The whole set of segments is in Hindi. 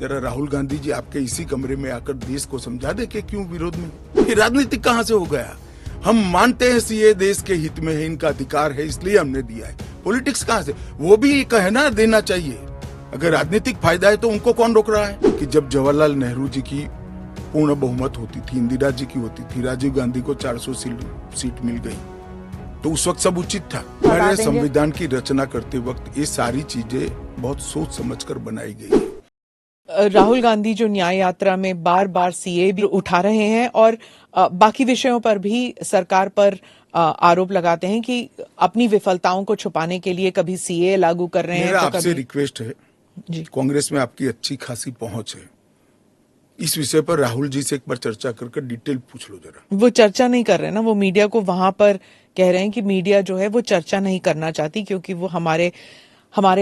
जरा राहुल गांधी जी आपके इसी कमरे में आकर देश को समझा दे कि क्यों विरोध में। ये राजनीतिक कहां से हो गया? हम मानते हैं सीए देश के हित में है, इनका अधिकार है, इसलिए हमने दिया है। पॉलिटिक्स कहां से? वो भी कहना देना चाहिए। अगर राजनीतिक फायदा है तो उनको कौन रोक रहा है? कि जब जवाहरलाल नेहरू जी की पूर्ण बहुमत होती थी, इंदिरा जी की होती थी, राजीव गांधी को 400 सीट मिल गई, तो उस वक्त सब उचित था। हमारे संविधान की रचना करते वक्त ये सारी चीजें बहुत सोच समझकर बनाई गई है। राहुल गांधी जो न्याय यात्रा में बार बार सीए भी उठा रहे हैं और बाकी विषयों पर भी सरकार पर आरोप लगाते हैं कि अपनी विफलताओं को छुपाने के लिए कभी सीए लागू कर रहे हैं। मेरा तो आपसे रिक्वेस्ट है जी, कांग्रेस में आपकी अच्छी खासी पहुंच है, इस विषय पर राहुल जी से एक बार चर्चा करके डिटेल पूछ लो जरा। वो चर्चा नहीं कर रहे ना, वो मीडिया को वहां पर कह रहे हैं कि मीडिया जो है वो चर्चा नहीं करना चाहती क्योंकि वो हमारे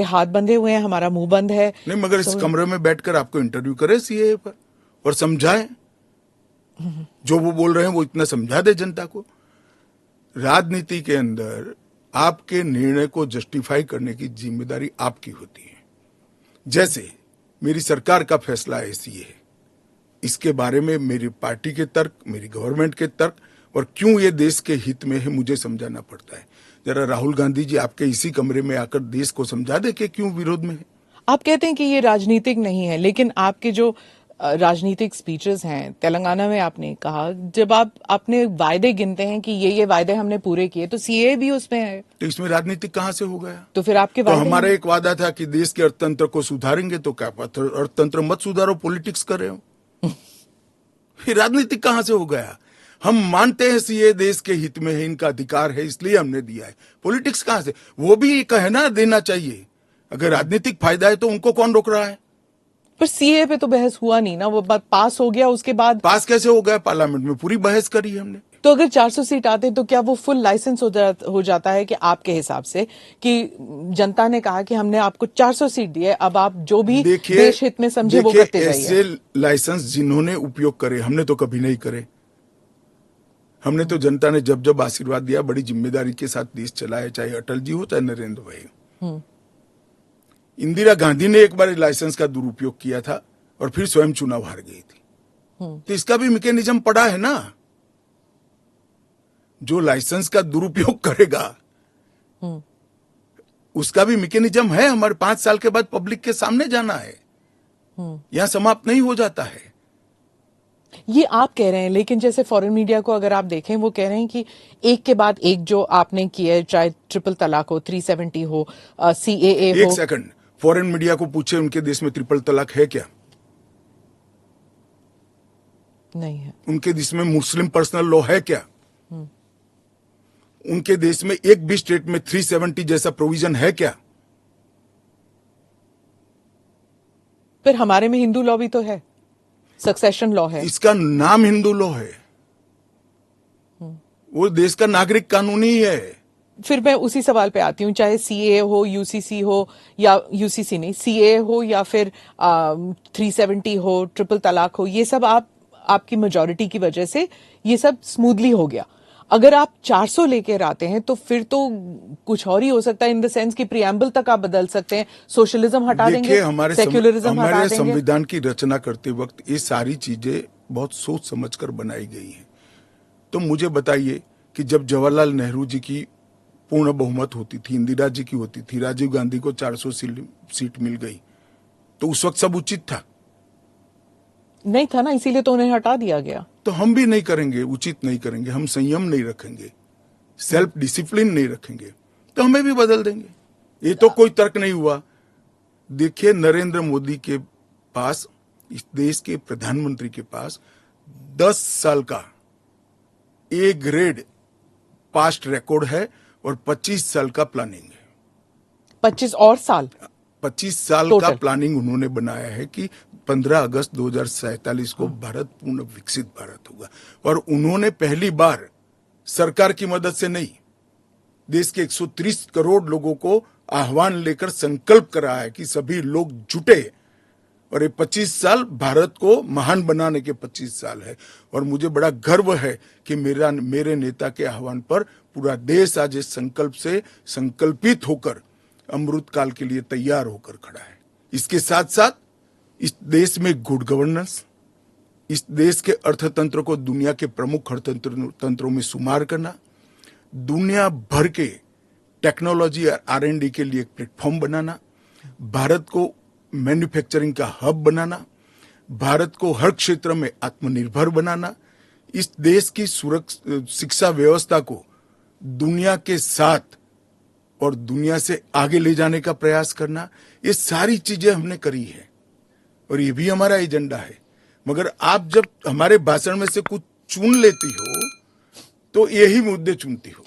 हाथ बंधे हुए हैं, हमारा मुंह बंद है। नहीं, मगर इस कमरे में बैठकर आपको इंटरव्यू करे सीए पर और समझाए, जो वो बोल रहे हैं वो इतना समझा दे जनता को। राजनीति के अंदर आपके निर्णय को जस्टिफाई करने की जिम्मेदारी आपकी होती है। जैसे मेरी सरकार का फैसला ऐसी है, इसके बारे में मेरी पार्टी के तर्क, मेरी गवर्नमेंट के तर्क और क्यों ये देश के हित में है मुझे समझाना पड़ता है। जरा राहुल गांधी जी आपके इसी कमरे में आकर देश को समझा दे कि क्यों विरोध में है। आप कहते हैं कि ये राजनीतिक नहीं है, लेकिन आपके जो राजनीतिक स्पीचेस हैं, तेलंगाना में आपने कहा, जब आप अपने वायदे गिनते हैं कि ये वायदे हमने पूरे किए, तो सीए भी उसमें है, तो इसमें राजनीतिक कहां से हो गया? तो फिर आपके तो हमारा एक वादा था कि देश के अर्थतंत्र को सुधारेंगे, तो क्या अर्थतंत्र मत सुधारो, पॉलिटिक्स कर रहे हो। फिर राजनीतिक कहां से हो गया? हम मानते हैं सीए देश के हित में है, इनका अधिकार है, इसलिए हमने दिया है। पॉलिटिक्स कहां से? वो भी कहना देना चाहिए। अगर राजनीतिक फायदा है तो उनको कौन रोक रहा है? पर सीए पे तो बहस हुआ नहीं ना, वो बात पास हो गया, उसके बाद पास कैसे हो गया? पार्लियामेंट में पूरी बहस करी हमने। तो अगर 400 सीट आते तो क्या वो फुल लाइसेंस हो जाता है कि आपके हिसाब से कि जनता ने कहा कि हमने आपको 400 सीट दी है, अब आप जो भी देश हित में समझे वो करते जाइए। ऐसे लाइसेंस जिन्होंने उपयोग करे, हमने तो कभी नहीं करे। हमने तो जनता ने जब जब आशीर्वाद दिया बड़ी जिम्मेदारी के साथ देश चलाया, चाहे अटल जी हो चाहे नरेंद्र भाई। इंदिरा गांधी ने एक बार लाइसेंस का दुरुपयोग किया था और फिर स्वयं चुनाव हार गई थी। तो इसका भी मैकेनिज्म पड़ा है ना। जो लाइसेंस का दुरुपयोग करेगा उसका भी मैकेनिज्म है। हमारे 5 साल के बाद पब्लिक के सामने जाना है, यहां समाप्त नहीं हो जाता है। ये आप कह रहे हैं, लेकिन जैसे फॉरेन मीडिया को अगर आप देखें, वो कह रहे हैं कि एक के बाद एक जो आपने किया है, चाहे ट्रिपल तलाक हो, 370 हो, सीएए हो। एक सेकंड, फॉरेन मीडिया को पूछे उनके देश में ट्रिपल तलाक है क्या? नहीं है। उनके देश में मुस्लिम पर्सनल लॉ है क्या? उनके देश में एक भी स्टेट में 370 जैसा प्रोविजन है क्या? फिर हमारे में हिंदू लॉ भी तो है, सक्सेशन लॉ है। इसका नाम हिंदू लॉ है, वो देश का नागरिक कानून ही है। फिर मैं उसी सवाल पे आती हूँ, चाहे सीए हो, यूसीसी हो, या यूसीसी नहीं, सीए हो, या फिर 370 हो, ट्रिपल तलाक हो, ये सब आपकी मेजॉरिटी की वजह से ये सब स्मूथली हो गया। अगर आप 400 लेकर आते हैं तो फिर तो कुछ और ही हो सकता है, इन द सेंस कि प्रियम्बल तक आप बदल सकते हैं, सोशलिज्म हटा देंगे, सेक्युलरिज्म हटा देंगे। हमारे संविधान की रचना करते वक्त ये सारी चीजें बहुत सोच समझकर बनाई गई हैं। तो मुझे बताइए कि जब जवाहरलाल नेहरू जी की पूर्ण बहुमत होती थी, इंदिरा जी की होती थी, राजीव गांधी को 400 सीट मिल गई, तो उस वक्त सब उचित था? नहीं था ना, इसीलिए तो उन्हें हटा दिया गया। तो हम भी नहीं करेंगे, उचित नहीं करेंगे, हम संयम नहीं रखेंगे, सेल्फ डिसिप्लिन नहीं रखेंगे, तो हमें भी बदल देंगे। ये तो कोई तर्क नहीं हुआ। देखिए, नरेंद्र मोदी के पास, इस देश के प्रधानमंत्री के पास 10 साल का ए ग्रेड पास्ट रिकॉर्ड है और 25 साल का प्लानिंग है। 25 और साल 25 साल का प्लानिंग उन्होंने बनाया है कि 15 अगस्त 2047 को भारत पूर्ण विकसित भारत होगा। और उन्होंने पहली बार सरकार की मदद से नहीं, देश के 130 करोड़ लोगों को आह्वान लेकर संकल्प करा है कि सभी लोग जुटे, और ये 25 साल भारत को महान बनाने के 25 साल है। और मुझे बड़ा गर्व है कि मेरे नेता के आह्वान पर पूरा देश आज इस संकल्प से संकल्पित होकर अमृत काल के लिए तैयार होकर खड़ा है। इसके साथ साथ इस देश में गुड गवर्नेंस, इस देश के अर्थतंत्र को दुनिया के प्रमुख अर्थतंत्रों में शुमार करना, दुनिया भर के टेक्नोलॉजी और R&D के लिए एक प्लेटफॉर्म बनाना, भारत को मैन्युफैक्चरिंग का हब बनाना, भारत को हर क्षेत्र में आत्मनिर्भर बनाना, इस देश की शिक्षा व्यवस्था को दुनिया के साथ और दुनिया से आगे ले जाने का प्रयास करना, ये सारी चीजें हमने करी है और ये भी हमारा एजेंडा है। मगर आप जब हमारे भाषण में से कुछ चुन लेती हो तो यही मुद्दे चुनती हो।